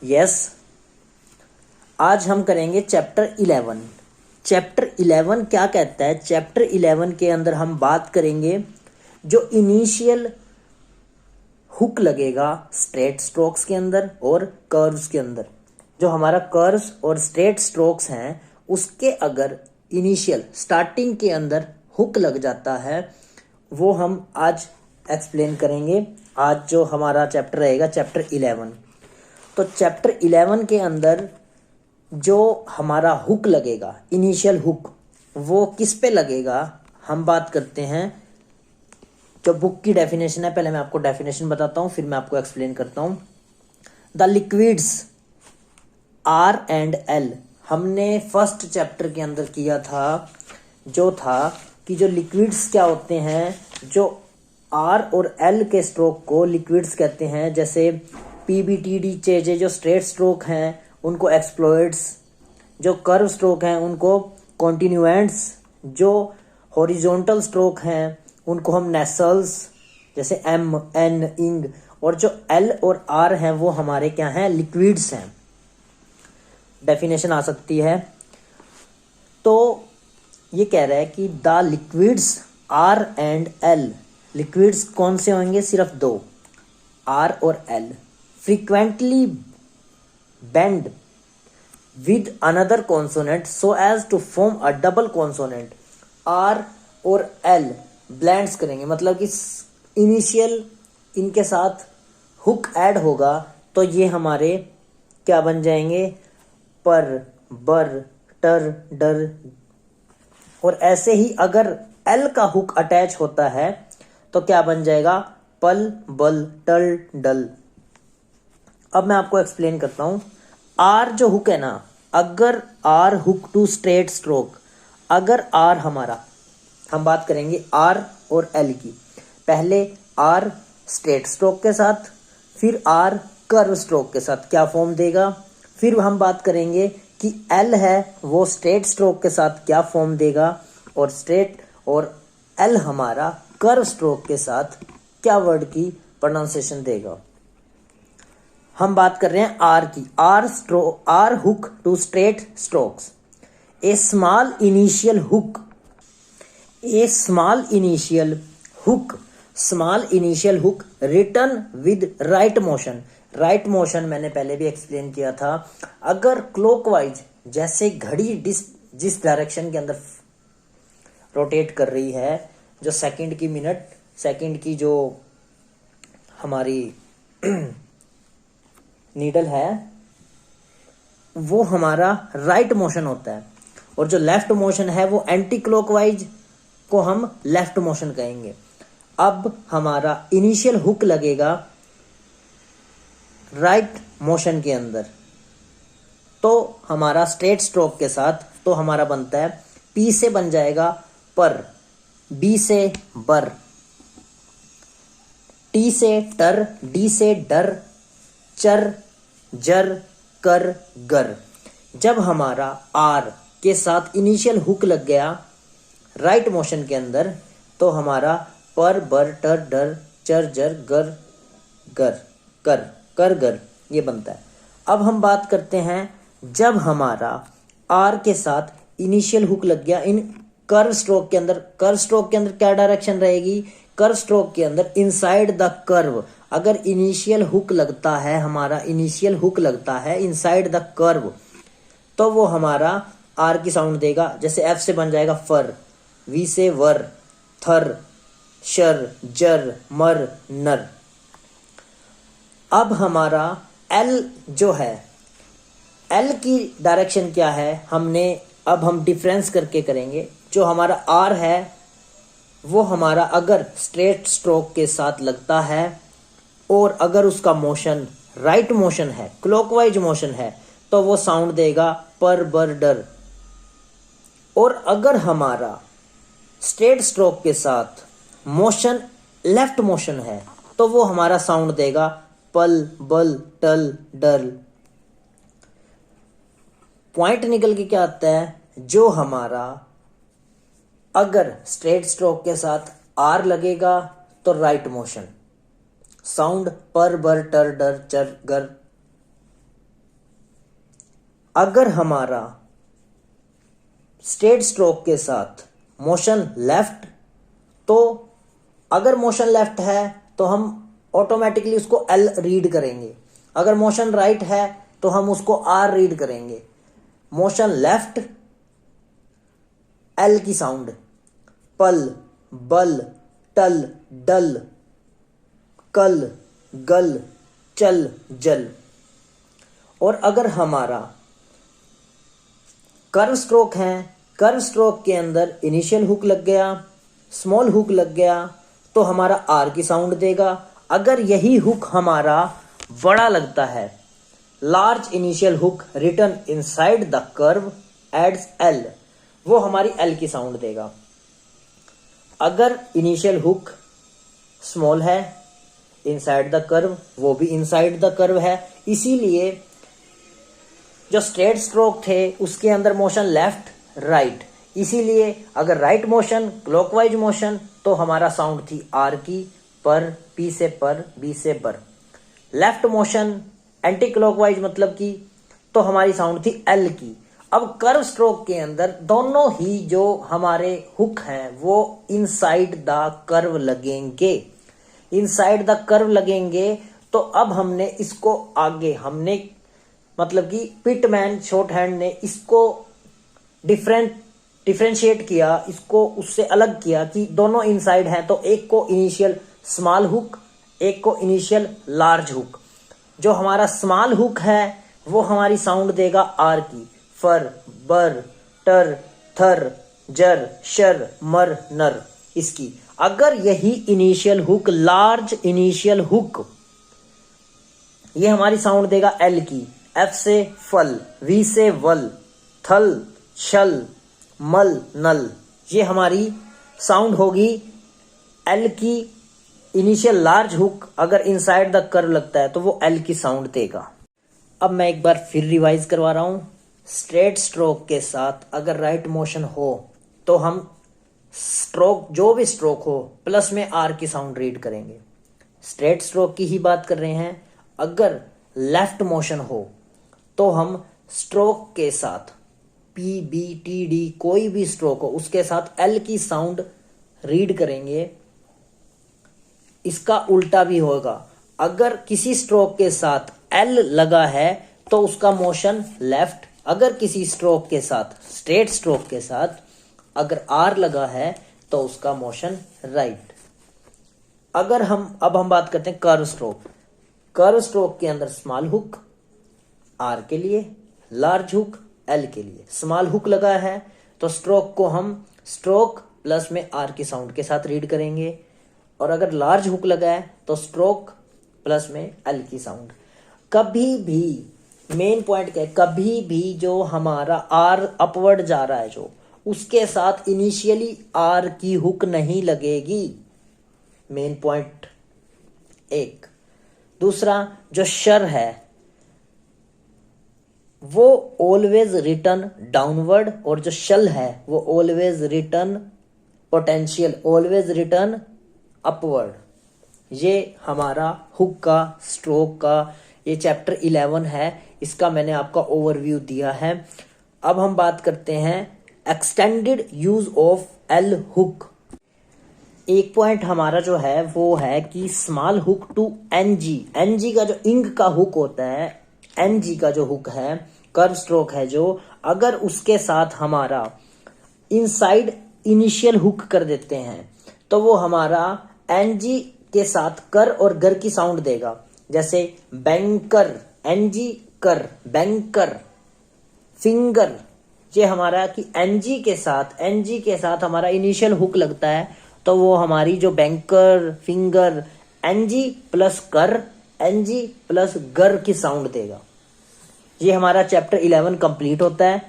Yes, आज हम करेंगे चैप्टर 11। चैप्टर 11 क्या कहता है? चैप्टर 11 के अंदर हम बात करेंगे जो इनिशियल हुक लगेगा स्ट्रेट स्ट्रोक्स के अंदर और कर्व्स के अंदर। जो हमारा कर्व्स और स्ट्रेट स्ट्रोक्स हैं उसके अगर इनिशियल स्टार्टिंग के अंदर हुक लग जाता है वो हम आज एक्सप्लेन करेंगे। आज जो हमारा चैप्टर रहेगा चैप्टर 11। तो चैप्टर 11 के अंदर जो हमारा हुक लगेगा इनिशियल हुक वो किस पे लगेगा हम बात करते हैं। जो बुक की डेफिनेशन है, पहले मैं आपको डेफिनेशन बताता हूँ फिर मैं आपको एक्सप्लेन करता हूँ। The liquids R and L हमने फर्स्ट चैप्टर के अंदर किया था, जो था कि जो लिक्विड्स क्या होते हैं, जो आर और एल के स्ट्रोक को लिक्विड्स कहते हैं। जैसे पीबीटीडी चेजे जो स्ट्रेट स्ट्रोक हैं उनको एक्सप्लोइड्स, जो कर्व स्ट्रोक हैं उनको कॉन्टिन्यूएंट्स, जो हॉरिजॉन्टल स्ट्रोक हैं उनको हम नेसल्स जैसे एम एन इंग, और जो एल और आर हैं वो हमारे क्या हैं, लिक्विड्स हैं। डेफिनेशन आ सकती है। तो ये कह रहा है कि the liquids R and L, liquids कौन से होंगे? सिर्फ दो, आर और L. Frequently bend with another consonant so as to form a double consonant। R और L ब्लेंड्स करेंगे, मतलब कि इनिशियल इनके साथ हुक ऐड होगा तो ये हमारे क्या बन जाएंगे, पर, बर, टर, डर। और ऐसे ही अगर L का हुक अटैच होता है तो क्या बन जाएगा, पल, बल, टल, डल। अब मैं आपको एक्सप्लेन करता हूं। आर जो हुक है ना, अगर R hook to straight stroke, अगर आर हमारा, हम बात करेंगे आर और एल की। पहले आर स्ट्रेट स्ट्रोक के साथ, फिर आर कर्व स्ट्रोक के साथ क्या फॉर्म देगा, फिर हम बात करेंगे कि एल है वो स्ट्रेट स्ट्रोक के साथ क्या फॉर्म देगा, और स्ट्रेट और एल हमारा कर्व स्ट्रोक के साथ क्या वर्ड की प्रोनाउंसिएशन देगा। हम बात कर रहे हैं आर की। R hook to straight strokes. A small initial hook, a small initial hook, small initial hook return with right motion. Right motion मैंने पहले भी एक्सप्लेन किया था। अगर क्लॉकवाइज, जैसे घड़ी जिस डायरेक्शन के अंदर रोटेट कर रही है, जो सेकंड की मिनट, सेकंड की जो हमारी नीडल है वो हमारा राइट मोशन होता है, और जो लेफ्ट मोशन है वो एंटी क्लॉकवाइज को हम लेफ्ट मोशन कहेंगे। अब हमारा इनिशियल हुक लगेगा राइट मोशन के अंदर, तो हमारा स्ट्रेट स्ट्रोक के साथ तो हमारा बनता है, पी से बन जाएगा पर, बी से बर, टी से टर, डी से डर, चर, जर, कर, गर। जब हमारा आर के साथ इनिशियल हुक लग गया राइट मोशन के अंदर तो हमारा पर, बर, टर, डर, चर, जर, गर, गर, कर, कर, गर ये बनता है। अब हम बात करते हैं जब हमारा आर के साथ इनिशियल हुक लग गया इन कर्व स्ट्रोक के अंदर। कर्व स्ट्रोक के अंदर क्या डायरेक्शन रहेगी, कर्व स्ट्रोक के अंदर इनसाइड द कर्व। अगर इनिशियल हुक लगता है, हमारा इनिशियल हुक लगता है इनसाइड द कर्व, तो वो हमारा आर की साउंड देगा। जैसे एफ से बन जाएगा फर, वी से वर, थर, शर, जर, मर, नर। अब हमारा एल जो है, एल की डायरेक्शन क्या है, अब हम डिफरेंस करके करेंगे। जो हमारा आर है वो हमारा अगर स्ट्रेट स्ट्रोक के साथ लगता है और अगर उसका मोशन राइट मोशन है, क्लॉकवाइज मोशन है, तो वो साउंड देगा पर, बर, डर। और अगर हमारा स्ट्रेट स्ट्रोक के साथ मोशन लेफ्ट मोशन है तो वो हमारा साउंड देगा पल, बल, टल, डल। पॉइंट निकल के क्या आता है, जो हमारा अगर स्ट्रेट स्ट्रोक के साथ आर लगेगा तो राइट मोशन, साउंड पर, बर, टर, डर, चर, गर। अगर हमारा स्ट्रेट स्ट्रोक के साथ मोशन लेफ्ट, तो अगर मोशन लेफ्ट है तो हम ऑटोमेटिकली उसको एल रीड करेंगे। अगर मोशन राइट है तो हम उसको आर रीड करेंगे। मोशन लेफ्ट एल की साउंड, पल, बल, टल, डल, कल, गल, चल, जल। और अगर हमारा कर्व स्ट्रोक है, कर्व स्ट्रोक के अंदर इनिशियल हुक लग गया, स्मॉल हुक लग गया, तो हमारा आर की साउंड देगा। अगर यही हुक हमारा बड़ा लगता है, large initial hook written inside the curve adds L, वो हमारी एल की साउंड देगा। अगर इनिशियल हुक स्मॉल है इनसाइड द कर्व, वो भी इनसाइड द कर्व है, इसीलिए जो स्ट्रेट स्ट्रोक थे उसके अंदर मोशन लेफ्ट राइट, इसीलिए अगर राइट मोशन क्लॉकवाइज मोशन तो हमारा साउंड थी आर की, पर, पी से पर, बी से बर। लेफ्ट मोशन एंटी क्लॉकवाइज मतलब की, तो हमारी साउंड थी एल की। अब कर्व स्ट्रोक के अंदर दोनों ही जो हमारे हुक हैं वो इनसाइड द कर्व लगेंगे, इनसाइड द कर्व लगेंगे। तो अब हमने इसको आगे हमने मतलब कि पिटमैन शॉर्ट हैंड ने इसको डिफरेंशिएट किया, इसको उससे अलग किया कि दोनों इनसाइड हैं, तो एक को इनिशियल स्मॉल हुक, एक को इनिशियल लार्ज हुक। जो हमारा स्मॉल हुक है वो हमारी साउंड देगा आर की, फर, बर, टर, थर, जर, शर, मर, नर, इसकी। अगर यही initial hook large initial hook, ये हमारी साउंड देगा एल की, एफ से फल, वी से वल, थल, छल, मल, नल, ये हमारी साउंड होगी एल की। इनिशियल लार्ज हुक अगर इनसाइड द कर्व लगता है तो वो एल की साउंड देगा। अब मैं एक बार फिर रिवाइज करवा रहा हूं। स्ट्रेट स्ट्रोक के साथ अगर राइट मोशन हो तो हम स्ट्रोक, जो भी स्ट्रोक हो, प्लस में आर की साउंड रीड करेंगे। स्ट्रेट स्ट्रोक की ही बात कर रहे हैं। अगर लेफ्ट मोशन हो तो हम स्ट्रोक के साथ पी, बी, टी, डी, कोई भी स्ट्रोक हो उसके साथ एल की साउंड रीड करेंगे। इसका उल्टा भी होगा। अगर किसी स्ट्रोक के साथ एल लगा है तो उसका मोशन लेफ्ट, अगर किसी स्ट्रोक के साथ, स्ट्रेट स्ट्रोक के साथ अगर आर लगा है तो उसका मोशन राइट। अगर हम बात करते हैं कर्व स्ट्रोक। कर्व स्ट्रोक के अंदर स्मॉल हुक आर के लिए, लार्ज हुक एल के लिए। स्मॉल हुक लगा है तो स्ट्रोक को हम स्ट्रोक प्लस में आर की साउंड के साथ रीड करेंगे, और अगर लार्ज हुक लगा है तो स्ट्रोक प्लस में एल की साउंड। कभी भी, मेन पॉइंट क्या है, कभी भी जो हमारा आर अपवर्ड जा रहा है जो, उसके साथ इनिशियली आर की हुक नहीं लगेगी। मेन पॉइंट एक। दूसरा, जो शर है वो ऑलवेज रिटर्न डाउनवर्ड, और जो शल है वो always return potential, always return upward. ये हमारा हुक का, स्ट्रोक का, ये चैप्टर 11 है। इसका मैंने आपका ओवरव्यू दिया है। अब हम बात करते हैं extended use of L hook. एक पॉइंट हमारा जो है वो है कि small hook to NG, NG का जो इंग का हुक होता है, एनजी का जो हुक है, कर्व स्ट्रोक है जो, अगर उसके साथ हमारा इनसाइड इनिशियल हुक कर देते हैं तो वो हमारा एनजी के साथ कर और गर की साउंड देगा। जैसे बैंकर, एनजी कर, बैंकर, फिंगर, ये हमारा कि एनजी के साथ हमारा इनिशियल हुक लगता है तो वो हमारी जो बैंकर, फिंगर, एनजी प्लस कर, एनजी प्लस गर की साउंड देगा। ये हमारा चैप्टर 11 कंप्लीट होता है।